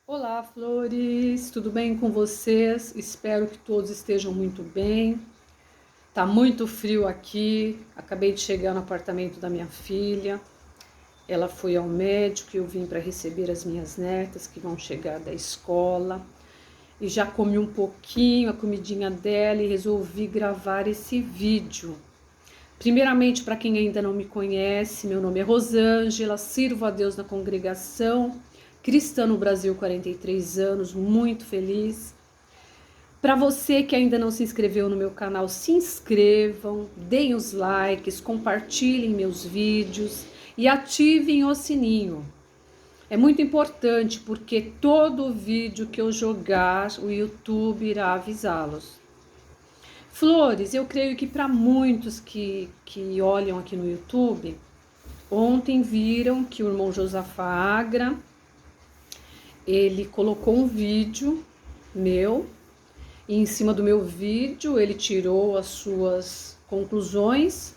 Olá, flores, tudo bem com vocês? Espero que todos estejam muito bem. Tá muito frio aqui. Acabei de chegar no apartamento da minha filha. Ela foi ao médico e eu vim para receber as minhas netas que vão chegar da escola. E já comi um pouquinho a comidinha dela e resolvi gravar esse vídeo. Primeiramente, para quem ainda não me conhece, meu nome é Rosângela, sirvo a Deus na congregação cristã no Brasil, 43 anos, muito feliz. Para você que ainda não se inscreveu no meu canal, se inscrevam, deem os likes, compartilhem meus vídeos e ativem o sininho. É muito importante porque todo vídeo que eu jogar, o YouTube irá avisá-los. Flores, eu creio que para muitos que olham aqui no YouTube, ontem viram que o irmão Josafá Agra, ele colocou um vídeo meu, e em cima do meu vídeo ele tirou as suas conclusões.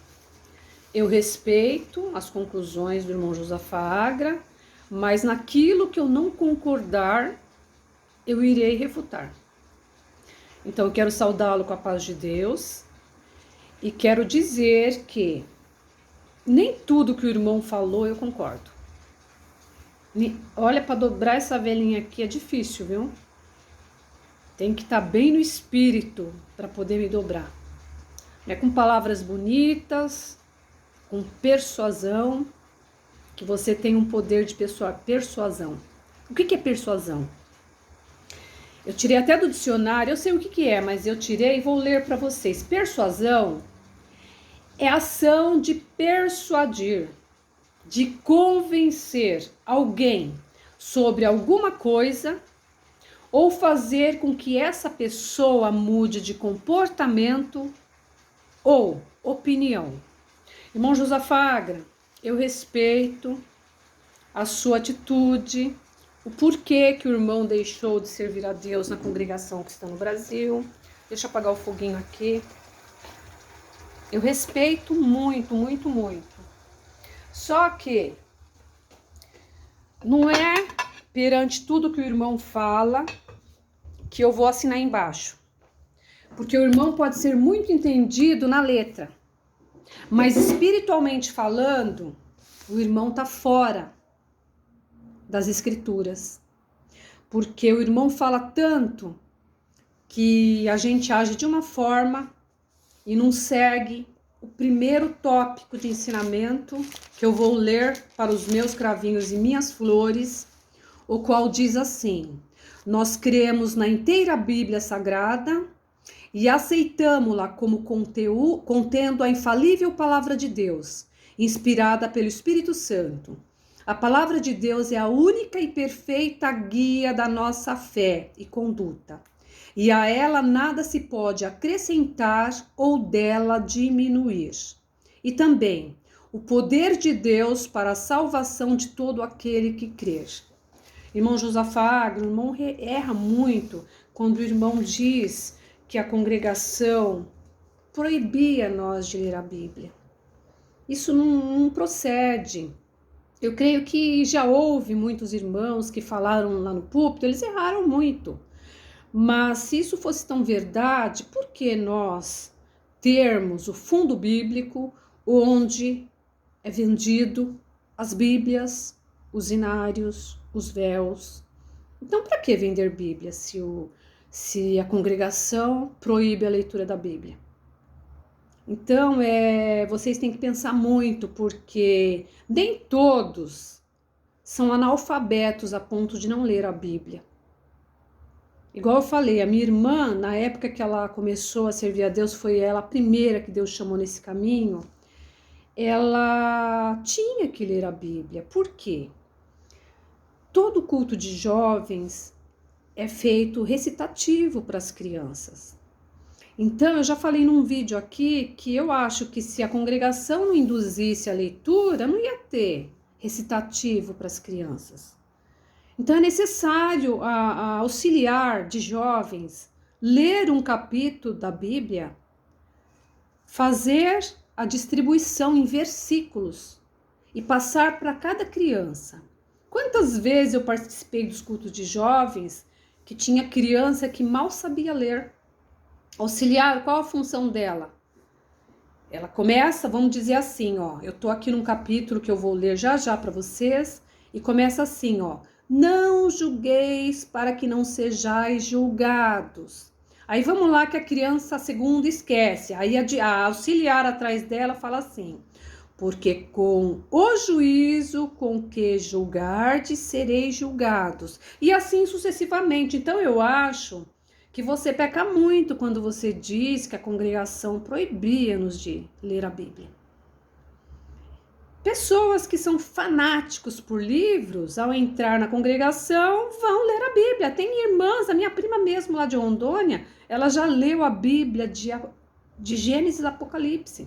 Eu respeito as conclusões do irmão Josafá Agra, mas naquilo que eu não concordar, eu irei refutar. Então eu quero saudá-lo com a paz de Deus e quero dizer que nem tudo que o irmão falou eu concordo. Olha, para dobrar essa velhinha aqui é difícil, viu? Tem que estar bem no espírito para poder me dobrar. É com palavras bonitas, com persuasão, que você tem um poder de persuasão. O que é persuasão? Eu tirei até do dicionário, eu sei o que é, mas eu tirei e vou ler para vocês. Persuasão é ação de persuadir, de convencer alguém sobre alguma coisa ou fazer com que essa pessoa mude de comportamento ou opinião. Irmão Josafá Agra, eu respeito a sua atitude, o porquê que o irmão deixou de servir a Deus na congregação cristã no Brasil. Deixa eu apagar o foguinho aqui. Eu respeito muito, muito, muito. Só que não é perante tudo que o irmão fala que eu vou assinar embaixo. Porque o irmão pode ser muito entendido na letra, mas espiritualmente falando, o irmão está fora das escrituras. Porque o irmão fala tanto que a gente age de uma forma e não segue o primeiro tópico de ensinamento que eu vou ler para os meus cravinhos e minhas flores, o qual diz assim: nós cremos na inteira Bíblia Sagrada e aceitamo-la como contendo a infalível palavra de Deus, inspirada pelo Espírito Santo. A palavra de Deus é a única e perfeita guia da nossa fé e conduta, e a ela nada se pode acrescentar ou dela diminuir. E também o poder de Deus para a salvação de todo aquele que crer. Irmão Josafá Agra, o irmão erra muito quando o irmão diz que a congregação proibia nós de ler a Bíblia. Isso não procede. Eu creio que já houve muitos irmãos que falaram lá no púlpito, eles erraram muito. Mas se isso fosse tão verdade, por que nós termos o fundo bíblico onde é vendido as Bíblias, os inários, os véus? Então, para que vender Bíblia se a congregação proíbe a leitura da Bíblia? Então, vocês têm que pensar muito, porque nem todos são analfabetos a ponto de não ler a Bíblia. Igual eu falei, a minha irmã, na época que ela começou a servir a Deus, foi ela a primeira que Deus chamou nesse caminho, ela tinha que ler a Bíblia. Por quê? Todo culto de jovens é feito recitativo para as crianças. Então, eu já falei num vídeo aqui que eu acho que se a congregação não induzisse a leitura, não ia ter recitativo para as crianças. Então, é necessário a auxiliar de jovens ler um capítulo da Bíblia, fazer a distribuição em versículos e passar para cada criança. Quantas vezes eu participei dos cultos de jovens que tinha criança que mal sabia ler? Auxiliar, qual a função dela? Ela começa, vamos dizer assim, ó, eu tô aqui num capítulo que eu vou ler já já para vocês, e começa assim, ó, não julgueis para que não sejais julgados. Aí vamos lá que a criança, a segunda, esquece. Aí a auxiliar atrás dela fala assim, porque com o juízo com que julgardes, sereis julgados. E assim sucessivamente. Então eu acho que você peca muito quando você diz que a congregação proibia-nos de ler a Bíblia. Pessoas que são fanáticos por livros, ao entrar na congregação, vão ler a Bíblia. Tem irmãs, a minha prima mesmo lá de Rondônia, ela já leu a Bíblia de Gênesis a Apocalipse.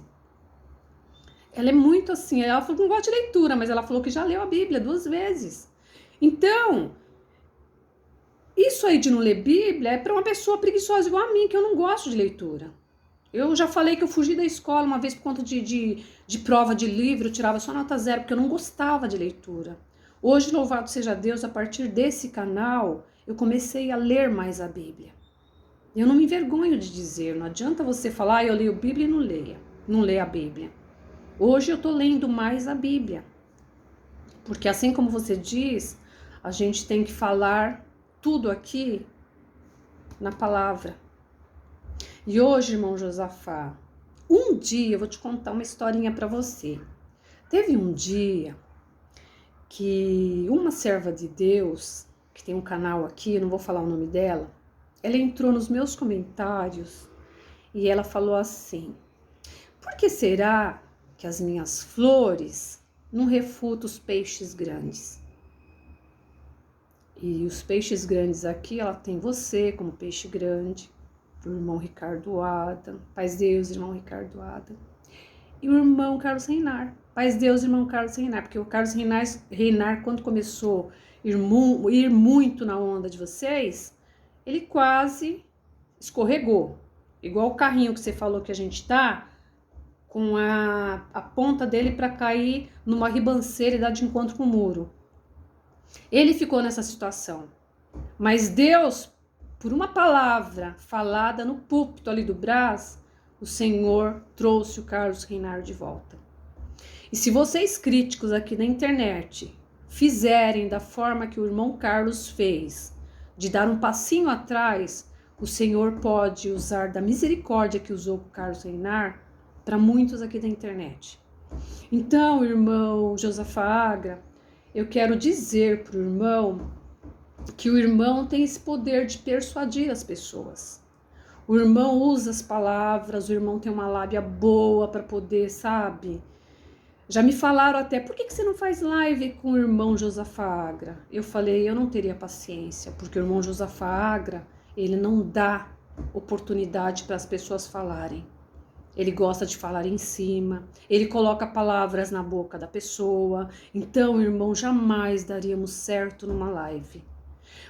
Ela é muito assim, ela falou que não gosta de leitura, mas ela falou que já leu a Bíblia 2 vezes. Então, isso aí de não ler Bíblia é para uma pessoa preguiçosa igual a mim, que eu não gosto de leitura. Eu já falei que eu fugi da escola uma vez por conta de prova de livro, eu tirava só nota 0, porque eu não gostava de leitura. Hoje, louvado seja Deus, a partir desse canal, eu comecei a ler mais a Bíblia. Eu não me envergonho de dizer, não adianta você falar, eu leio Bíblia e não leia a Bíblia. Hoje eu tô lendo mais a Bíblia. Porque assim como você diz, a gente tem que falar tudo aqui na palavra. E hoje, irmão Josafá, um dia eu vou te contar uma historinha para você. Teve um dia que uma serva de Deus, que tem um canal aqui, eu não vou falar o nome dela, ela entrou nos meus comentários e ela falou assim, por que será que as minhas flores não refutam os peixes grandes? E os peixes grandes aqui, ela tem você como peixe grande, o irmão Ricardo Adam, Paz Deus, irmão Ricardo Adam, e o irmão Carlos Reinar, Paz Deus, irmão Carlos Reinar, porque o Carlos Reinar quando começou a ir muito na onda de vocês, ele quase escorregou, igual o carrinho que você falou que a gente tá, com a ponta dele para cair numa ribanceira e dar de encontro com o muro. Ele ficou nessa situação, mas Deus, por uma palavra falada no púlpito ali do Brás, o Senhor trouxe o Carlos Reinar de volta. E se vocês críticos aqui na internet fizerem da forma que o irmão Carlos fez, de dar um passinho atrás, o Senhor pode usar da misericórdia que usou com o Carlos Reinar para muitos aqui da internet. Então, irmão Josafá Agra, eu quero dizer para o irmão que o irmão tem esse poder de persuadir as pessoas. O irmão usa as palavras, o irmão tem uma lábia boa para poder, sabe? Já me falaram até, por que você não faz live com o irmão Josafá Agra? Eu falei, eu não teria paciência, porque o irmão Josafá Agra, ele não dá oportunidade para as pessoas falarem. Ele gosta de falar em cima, ele coloca palavras na boca da pessoa. Então, irmão, jamais daríamos certo numa live.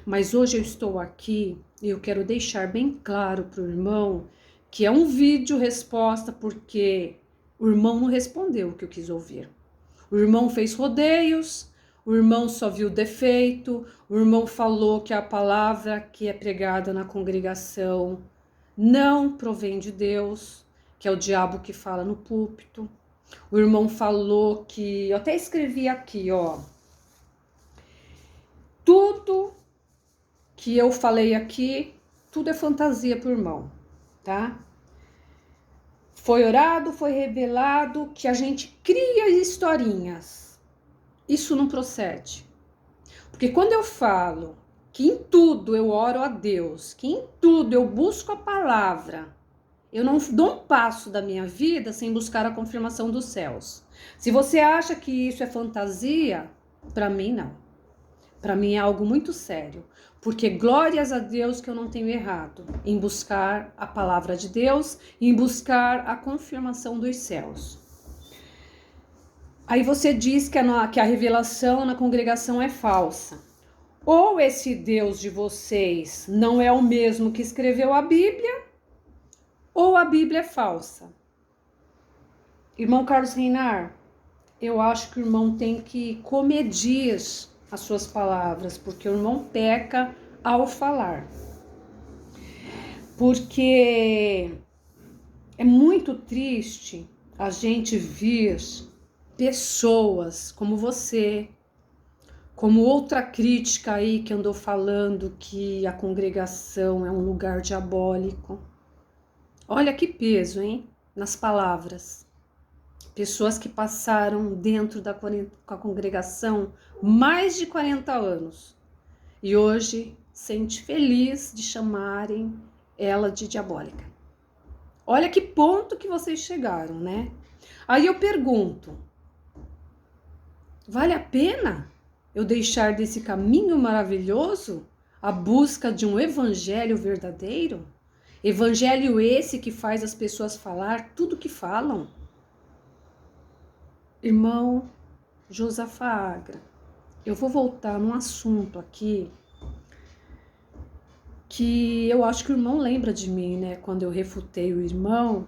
Mas hoje eu estou aqui e eu quero deixar bem claro para o irmão que é um vídeo resposta porque o irmão não respondeu o que eu quis ouvir. O irmão fez rodeios, o irmão só viu defeito, o irmão falou que a palavra que é pregada na congregação não provém de Deus, que é o diabo que fala no púlpito. O irmão falou que, eu até escrevi aqui, ó, tudo que eu falei aqui, tudo é fantasia pro irmão, tá? Foi orado, foi revelado que a gente cria historinhas. Isso não procede. Porque quando eu falo que em tudo eu oro a Deus, que em tudo eu busco a palavra, eu não dou um passo da minha vida sem buscar a confirmação dos céus. Se você acha que isso é fantasia, para mim não. Para mim é algo muito sério. Porque glórias a Deus que eu não tenho errado em buscar a palavra de Deus, em buscar a confirmação dos céus. Aí você diz que a revelação na congregação é falsa. Ou esse Deus de vocês não é o mesmo que escreveu a Bíblia, ou a Bíblia é falsa. Irmão Carlos Reinar, eu acho que o irmão tem que comedir as suas palavras, porque o irmão peca ao falar. Porque é muito triste a gente ver pessoas como você, como outra crítica aí que andou falando que a congregação é um lugar diabólico. Olha que peso, hein? Nas palavras. Pessoas que passaram dentro da congregação mais de 40 anos e hoje sente feliz de chamarem ela de diabólica. Olha que ponto que vocês chegaram, né? Aí eu pergunto, vale a pena eu deixar desse caminho maravilhoso a busca de um evangelho verdadeiro? Evangelho esse que faz as pessoas falar tudo que falam? Irmão Josafá Agra, eu vou voltar num assunto aqui que eu acho que o irmão lembra de mim, né? Quando eu refutei o irmão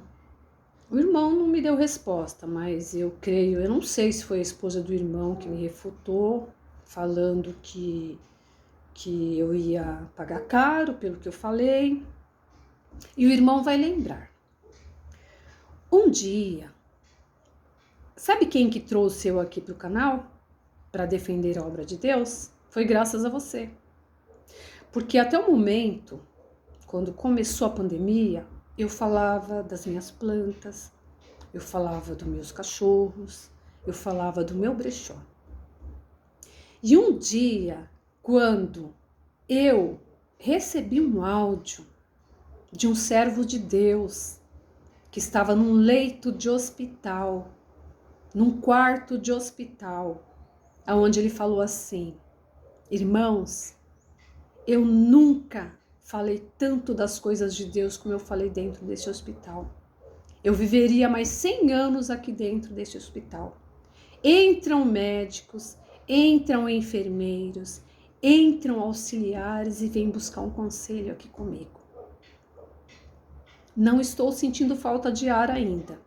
não me deu resposta, mas eu creio, eu não sei se foi a esposa do irmão que me refutou, falando que eu ia pagar caro pelo que eu falei, e o irmão vai lembrar. Um dia, sabe quem que trouxe eu aqui para o canal para defender a obra de Deus? Foi graças a você. Porque até o momento, quando começou a pandemia, eu falava das minhas plantas, eu falava dos meus cachorros, eu falava do meu brechó. E um dia, quando eu recebi um áudio de um servo de Deus que estava num leito de hospital, num quarto de hospital, onde ele falou assim: irmãos, eu nunca falei tanto das coisas de Deus como eu falei dentro desse hospital. Eu viveria mais 100 anos aqui dentro desse hospital. Entram médicos, entram enfermeiros, entram auxiliares e vêm buscar um conselho aqui comigo. Não estou sentindo falta de ar ainda,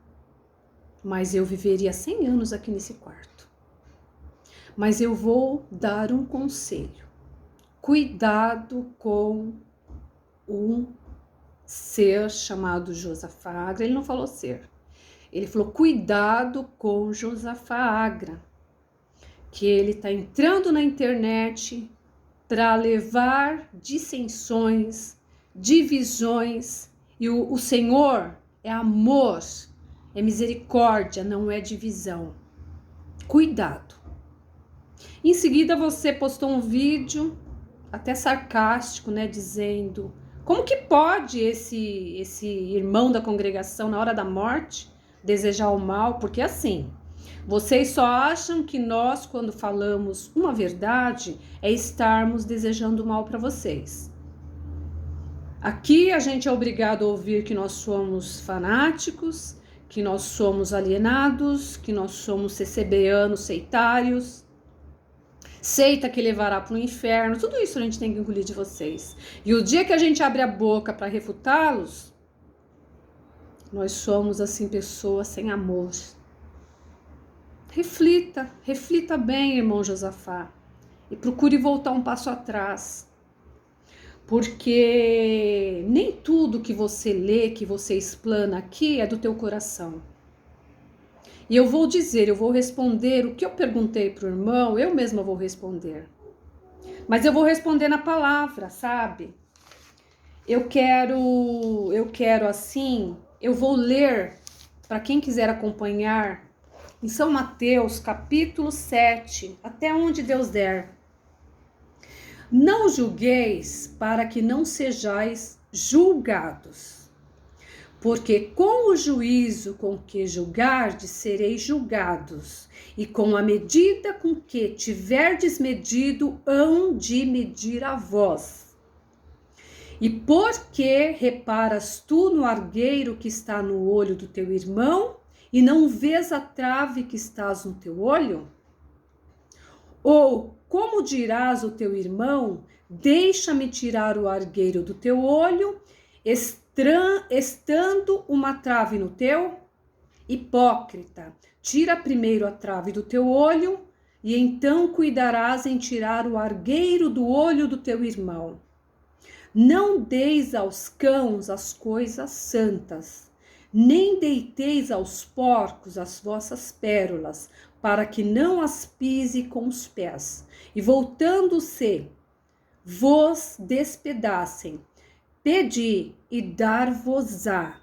mas eu viveria 100 anos aqui nesse quarto. Mas eu vou dar um conselho. Cuidado com um ser chamado Josafá Agra. Ele não falou ser. Ele falou cuidado com Josafá Agra, que ele está entrando na internet para levar dissensões, divisões, e o Senhor é amor, é misericórdia, não é divisão. Cuidado. Em seguida você postou um vídeo até sarcástico, né, dizendo como que pode esse irmão da congregação na hora da morte desejar o mal, porque assim, vocês só acham que nós, quando falamos uma verdade, é estarmos desejando mal para vocês. Aqui a gente é obrigado a ouvir que nós somos fanáticos, que nós somos alienados, que nós somos CCBanos, seitários, seita que levará para o inferno, tudo isso a gente tem que engolir de vocês. E o dia que a gente abre a boca para refutá-los, nós somos assim pessoas sem amor. Reflita bem, irmão Josafá, e procure voltar um passo atrás. Porque nem tudo que você lê, que você explana aqui é do teu coração. E eu vou responder o que eu perguntei para o irmão, eu mesma vou responder. Mas eu vou responder na palavra, sabe? Eu quero assim, eu vou ler, para quem quiser acompanhar, em São Mateus, capítulo 7, até onde Deus der. Não julgueis para que não sejais julgados, porque com o juízo com que julgardes sereis julgados, e com a medida com que tiverdes medido, hão de medir a vós. E por que reparas tu no argueiro que está no olho do teu irmão, e não vês a trave que estás no teu olho? Ou como dirás ao teu irmão, deixa-me tirar o argueiro do teu olho, estando uma trave no teu? Hipócrita, tira primeiro a trave do teu olho, e então cuidarás em tirar o argueiro do olho do teu irmão. Não deis aos cães as coisas santas, nem deiteis aos porcos as vossas pérolas, para que não as pise com os pés, e voltando-se, vos despedacem. Pedi e dar-vos-á.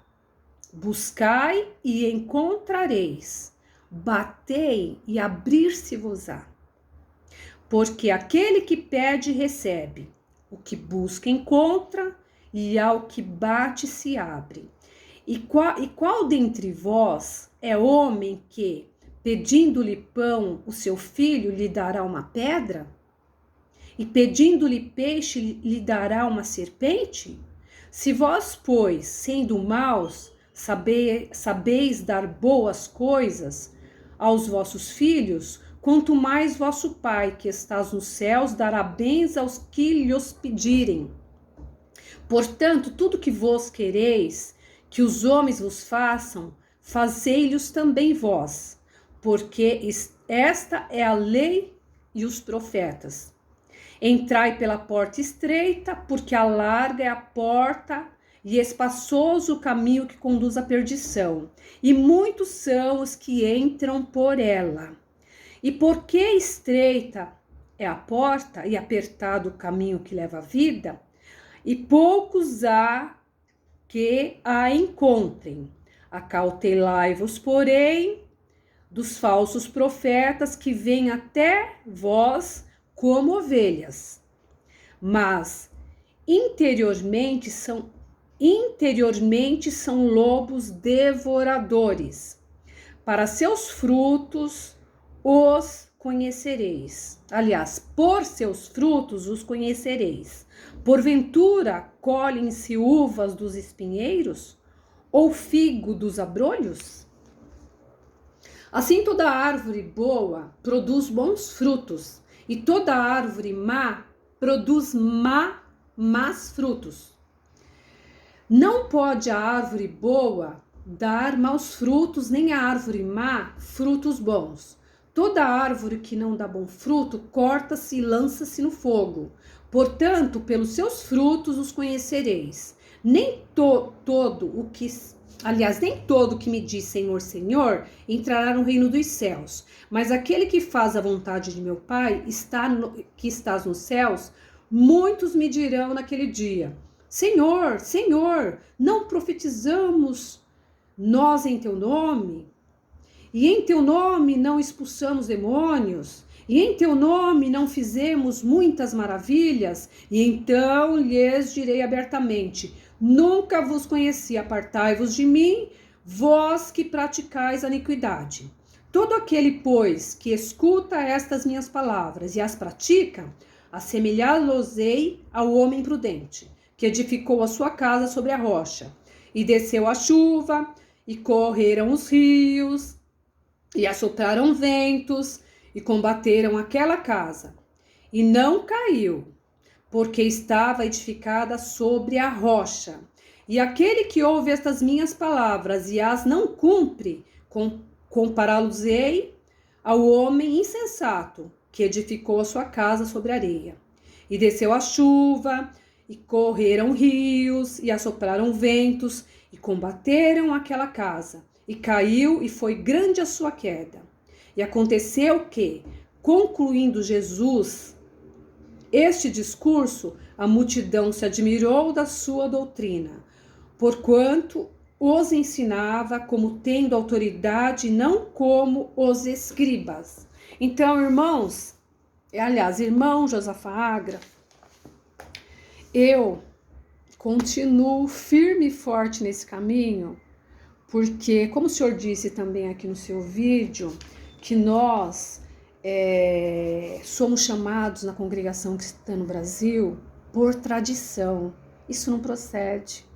Buscai e encontrareis. Batei e abrir-se-vos-á. Porque aquele que pede, recebe. O que busca, encontra. E ao que bate, se abre. E qual dentre vós é homem que, pedindo-lhe pão, o seu filho lhe dará uma pedra? E pedindo-lhe peixe, lhe dará uma serpente? Se vós, pois, sendo maus, sabeis dar boas coisas aos vossos filhos, quanto mais vosso Pai, que estás nos céus, dará bens aos que lhos pedirem. Portanto, tudo que vos quereis que os homens vos façam, fazei-lhos também vós, porque esta é a lei e os profetas. Entrai pela porta estreita, porque a larga é a porta e espaçoso o caminho que conduz à perdição, e muitos são os que entram por ela. E porque estreita é a porta e apertado o caminho que leva à vida, e poucos há que a encontrem. Acautelai-vos, porém, dos falsos profetas que vêm até vós como ovelhas, mas interiormente são lobos devoradores. Para seus frutos os conhecereis. Aliás, por seus frutos os conhecereis. Porventura colhem-se uvas dos espinheiros ou figo dos abrolhos? Assim toda árvore boa produz bons frutos, e toda árvore má produz más frutos. Não pode a árvore boa dar maus frutos, nem a árvore má frutos bons. Toda árvore que não dá bom fruto, corta-se e lança-se no fogo. Portanto, pelos seus frutos os conhecereis. Nem todo que me diz Senhor, Senhor, entrará no reino dos céus. Mas aquele que faz a vontade de meu Pai, que estás nos céus, muitos me dirão naquele dia: Senhor, Senhor, não profetizamos nós em teu nome? E em teu nome não expulsamos demônios? E em teu nome não fizemos muitas maravilhas? E então lhes direi abertamente: nunca vos conheci, apartai-vos de mim, vós que praticais a iniquidade. Todo aquele, pois, que escuta estas minhas palavras e as pratica, assemelhá-los-ei ao homem prudente, que edificou a sua casa sobre a rocha. E desceu a chuva, e correram os rios, e assopraram ventos, e combateram aquela casa. E não caiu, porque estava edificada sobre a rocha. E aquele que ouve estas minhas palavras e as não cumpre, compará-los-ei ao homem insensato, que edificou a sua casa sobre a areia. E desceu a chuva, e correram rios, e assopraram ventos, e combateram aquela casa. E caiu, e foi grande a sua queda. E aconteceu que, concluindo Jesus este discurso, a multidão se admirou da sua doutrina, porquanto os ensinava como tendo autoridade, não como os escribas. Então, irmão Josafá Agra, eu continuo firme e forte nesse caminho, porque, como o senhor disse também aqui no seu vídeo, que nós somos chamados na congregação cristã no Brasil por tradição. Isso não procede.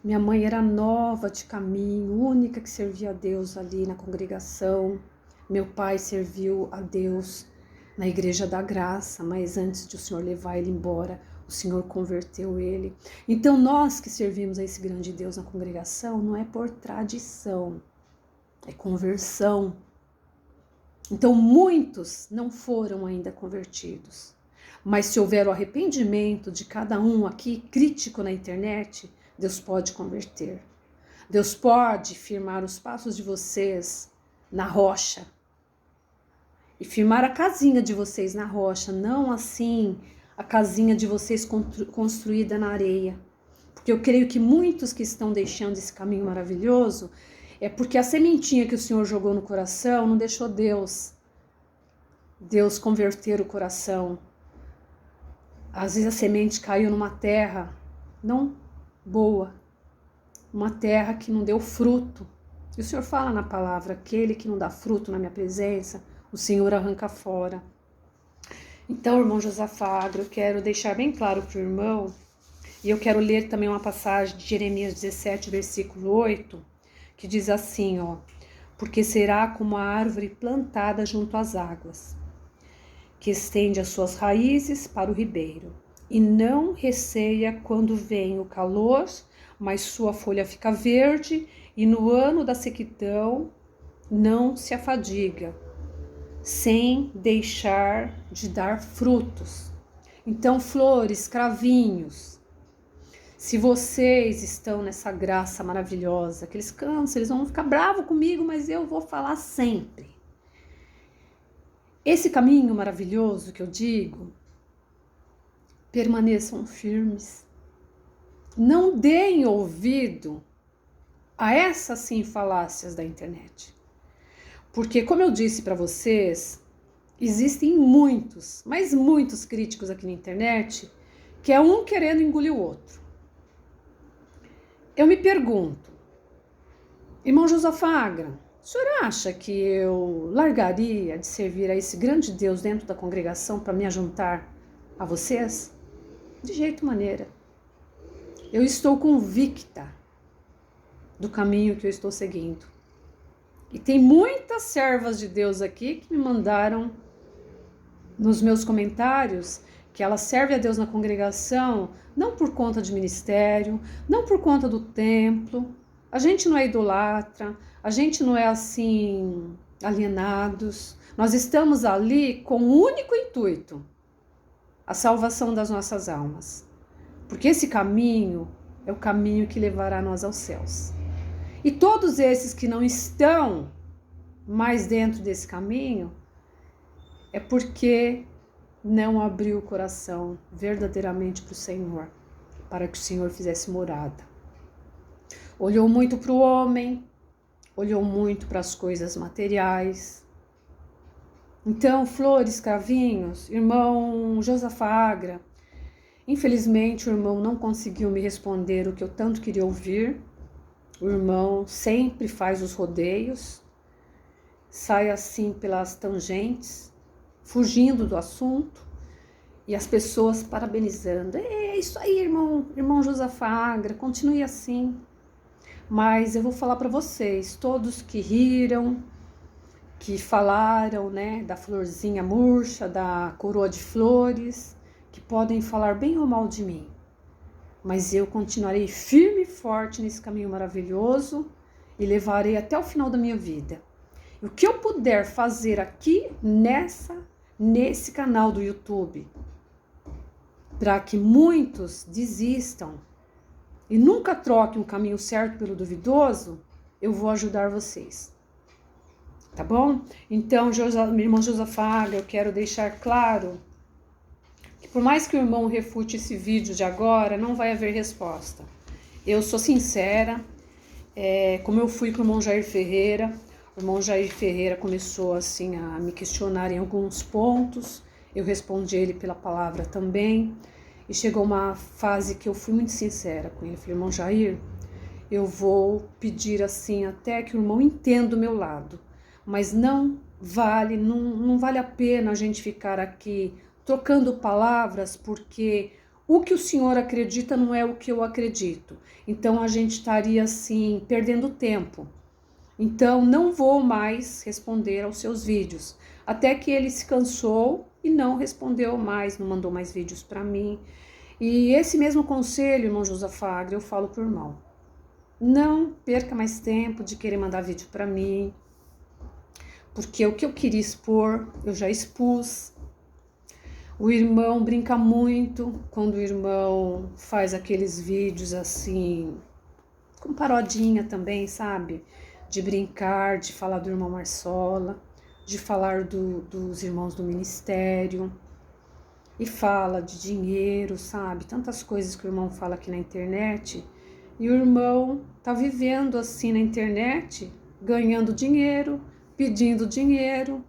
Minha mãe era nova de caminho, única que servia a Deus ali na congregação. Meu pai serviu a Deus na Igreja da Graça, mas antes de o Senhor levar ele embora, o Senhor converteu ele. Então nós que servimos a esse grande Deus na congregação, não é por tradição, é conversão. Então, muitos não foram ainda convertidos. Mas se houver o arrependimento de cada um aqui, crítico na internet, Deus pode converter. Deus pode firmar os passos de vocês na rocha. E firmar a casinha de vocês na rocha, não assim a casinha de vocês construída na areia. Porque eu creio que muitos que estão deixando esse caminho maravilhoso é porque a sementinha que o Senhor jogou no coração não deixou Deus converter o coração. Às vezes a semente caiu numa terra não boa, uma terra que não deu fruto. E o Senhor fala na palavra, aquele que não dá fruto na minha presença, o Senhor arranca fora. Então, irmão Josafá, eu quero deixar bem claro para o irmão, e eu quero ler também uma passagem de Jeremias 17, versículo 8, que diz assim, ó, porque será como a árvore plantada junto às águas, que estende as suas raízes para o ribeiro, e não receia quando vem o calor, mas sua folha fica verde, e no ano da sequidão não se afadiga, sem deixar de dar frutos. Então, flores, cravinhos, se vocês estão nessa graça maravilhosa, aqueles cânceres, eles vão ficar bravos comigo, mas eu vou falar sempre. Esse caminho maravilhoso que eu digo, permaneçam firmes. Não deem ouvido a essas sim falácias da internet. Porque, como eu disse para vocês, existem muitos, mas muitos críticos aqui na internet, que é um querendo engolir o outro. Eu me pergunto, irmão Josafá Agra, o senhor acha que eu largaria de servir a esse grande Deus dentro da congregação para me ajuntar a vocês? De jeito maneira. Eu estou convicta do caminho que eu estou seguindo. E tem muitas servas de Deus aqui que me mandaram nos meus comentários que ela serve a Deus na congregação não por conta de ministério, não por conta do templo. A gente não é idolatra, a gente não é assim alienados. Nós estamos ali com o único intuito, a salvação das nossas almas. Porque esse caminho é o caminho que levará nós aos céus. E todos esses que não estão mais dentro desse caminho é porque não abriu o coração verdadeiramente para o Senhor, para que o Senhor fizesse morada. Olhou muito para o homem, olhou muito para as coisas materiais. Então, flores, cravinhos, irmão Josafá Agra, infelizmente o irmão não conseguiu me responder o que eu tanto queria ouvir. O irmão sempre faz os rodeios, sai assim pelas tangentes, fugindo do assunto, e as pessoas parabenizando. É isso aí, irmão Josafá Agra, continue assim. Mas eu vou falar para vocês, todos que riram, que falaram, né, da florzinha murcha, da coroa de flores, que podem falar bem ou mal de mim. Mas eu continuarei firme e forte nesse caminho maravilhoso e levarei até o final da minha vida. E o que eu puder fazer aqui nesse canal do YouTube, para que muitos desistam e nunca troquem o caminho certo pelo duvidoso, eu vou ajudar vocês. Tá bom? Então, meu irmão Josafá Agra, eu quero deixar claro que por mais que o irmão refute esse vídeo de agora, não vai haver resposta. Eu sou sincera, como eu fui com o irmão Jair Ferreira, o irmão Jair Ferreira começou assim a me questionar em alguns pontos, eu respondi ele pela palavra também, e chegou uma fase que eu fui muito sincera com ele. Falei, irmão Jair, eu vou pedir assim até que o irmão entenda o meu lado, mas não vale a pena a gente ficar aqui trocando palavras, porque o que o senhor acredita não é o que eu acredito. Então a gente estaria assim perdendo tempo. Então não vou mais responder aos seus vídeos. Até que ele se cansou e não respondeu mais, não mandou mais vídeos para mim. E esse mesmo conselho, irmão Josafá Agra, eu falo pro irmão. Não perca mais tempo de querer mandar vídeo para mim, porque o que eu queria expor, eu já expus. O irmão brinca muito quando o irmão faz aqueles vídeos assim, com parodinha também, sabe? De brincar, de falar do irmão Marsola, de falar dos irmãos do ministério. E fala de dinheiro, sabe? Tantas coisas que o irmão fala aqui na internet. E o irmão tá vivendo assim na internet, ganhando dinheiro, pedindo dinheiro,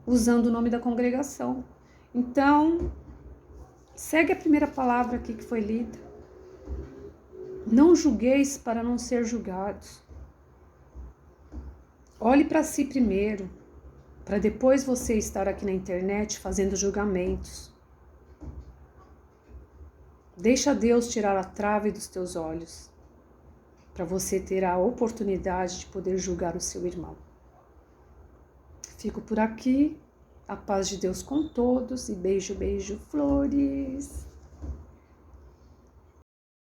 usando o nome da congregação. Então, segue a primeira palavra aqui que foi lida. Não julgueis para não ser julgados. Olhe para si primeiro, para depois você estar aqui na internet fazendo julgamentos. Deixa Deus tirar a trave dos teus olhos, para você ter a oportunidade de poder julgar o seu irmão. Fico por aqui, a paz de Deus com todos e beijo, beijo, flores!